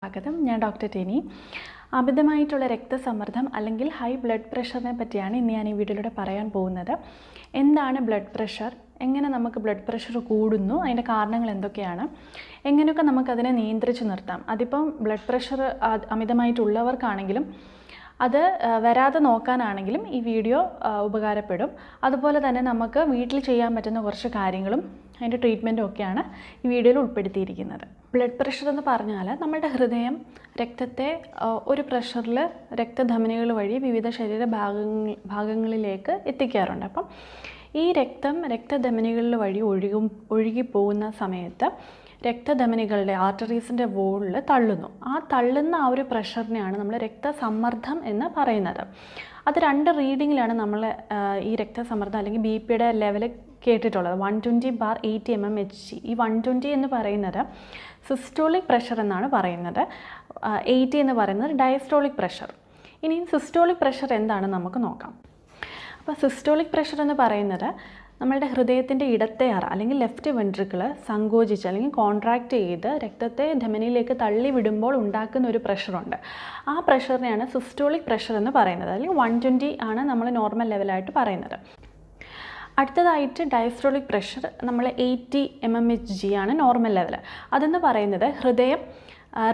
സ്വാഗതം. ഞാൻ doctor Tenny. അമിതമായിട്ടുള്ള രക്തസമ്മർദ്ദം അല്ലെങ്കിൽ ഹൈ ബ്ലഡ് പ്രഷറിനെ പറ്റിയാണ് ഇന്ന് ഞാൻ ഈ വീഡിയോയിലൂടെ പറയാൻ പോകുന്നത്. എന്താണ് ബ്ലഡ് പ്രഷർ, എങ്ങനെ നമുക്ക് ബ്ലഡ് പ്രഷർ കൂടുന്നു, അതിൻ്റെ കാരണങ്ങൾ എന്തൊക്കെയാണ്, എങ്ങനെയൊക്കെ നമുക്കതിനെ നിയന്ത്രിച്ച് നിർത്താം. അതിപ്പം ബ്ലഡ് പ്രഷർ അമിതമായിട്ടുള്ളവർക്കാണെങ്കിലും അത് വരാതെ നോക്കാനാണെങ്കിലും ഈ വീഡിയോ ഉപകാരപ്പെടും. അതുപോലെ തന്നെ നമുക്ക് വീട്ടിൽ ചെയ്യാൻ പറ്റുന്ന കുറച്ച് കാര്യങ്ങളും അതിൻ്റെ ട്രീറ്റ്മെൻറ്റും ഒക്കെയാണ് ഈ വീഡിയോയിൽ ഉൾപ്പെടുത്തിയിരിക്കുന്നത്. ബ്ലഡ് പ്രഷർ എന്ന് പറഞ്ഞാൽ നമ്മുടെ ഹൃദയം രക്തത്തെ ഒരു പ്രഷറിൽ രക്തധമനികൾ വഴി വിവിധ ശരീര ഭാഗങ്ങളിലേക്ക് എത്തിക്കാറുണ്ട്. അപ്പം ഈ രക്തധമനികളിൽ വഴി ഒഴുകിപ്പോകുന്ന സമയത്ത് രക്തധമനികളുടെ ആർട്ടറീസിൻ്റെ വോളിൽ തള്ളുന്നു. ആ തള്ളുന്ന ആ ഒരു പ്രഷറിനെയാണ് നമ്മൾ രക്തസമ്മർദ്ദം എന്ന് പറയുന്നത്. അത് 2 റീഡിങ്ങിലാണ് നമ്മൾ ഈ രക്തസമ്മർദ്ദം അല്ലെങ്കിൽ BP-യുടെ ലെവൽ കേട്ടിട്ടുള്ളത്. 120/80 mmHg. ഈ 120 എന്ന് പറയുന്നത് സിസ്റ്റോളിക് പ്രഷർ എന്നാണ് പറയുന്നത്. 80 എന്ന് പറയുന്നത് ഡയസ്റ്റോളിക് പ്രഷർ. ഇനി സിസ്റ്റോളിക് പ്രഷർ എന്താണെന്ന് നമുക്ക് നോക്കാം. അപ്പോൾ സിസ്റ്റോളിക് പ്രഷർ എന്ന് പറയുന്നത് നമ്മളുടെ ഹൃദയത്തിൻ്റെ ഇടത്തെ അറ അല്ലെങ്കിൽ ലെഫ്റ്റ് വെൻട്രിക്കിൾ സങ്കോചിച്ച് അല്ലെങ്കിൽ കോൺട്രാക്റ്റ് ചെയ്ത് രക്തത്തെ ധമനിയിലേക്ക് തള്ളി വിടുമ്പോൾ ഉണ്ടാക്കുന്ന ഒരു പ്രഷറുണ്ട്. ആ പ്രഷറിനെയാണ് സിസ്റ്റോളിക് പ്രഷർ എന്ന് പറയുന്നത്. അല്ലെങ്കിൽ 120 ആണ് നമ്മൾ നോർമൽ ലെവലായിട്ട് പറയുന്നത്. അടുത്തതായിട്ട് ഡയസ്റ്റോളിക് പ്രഷർ നമ്മൾ 80 mmHg ആണ് നോർമൽ ലെവൽ. അതെന്ന് പറയുന്നത് ഹൃദയം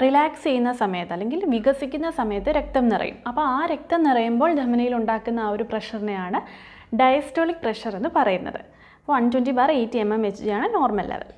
റിലാക്സ് ചെയ്യുന്ന സമയത്ത് അല്ലെങ്കിൽ വികസിക്കുന്ന സമയത്ത് രക്തം നിറയും. അപ്പോൾ ആ രക്തം നിറയുമ്പോൾ ധമനിയിൽ ഉണ്ടാക്കുന്ന ആ ഒരു പ്രഷറിനെയാണ് ഡയസ്റ്റോളിക് പ്രഷർ എന്ന് പറയുന്നത്. 120/80 mmHg ആണ് നോർമൽ ലെവൽ.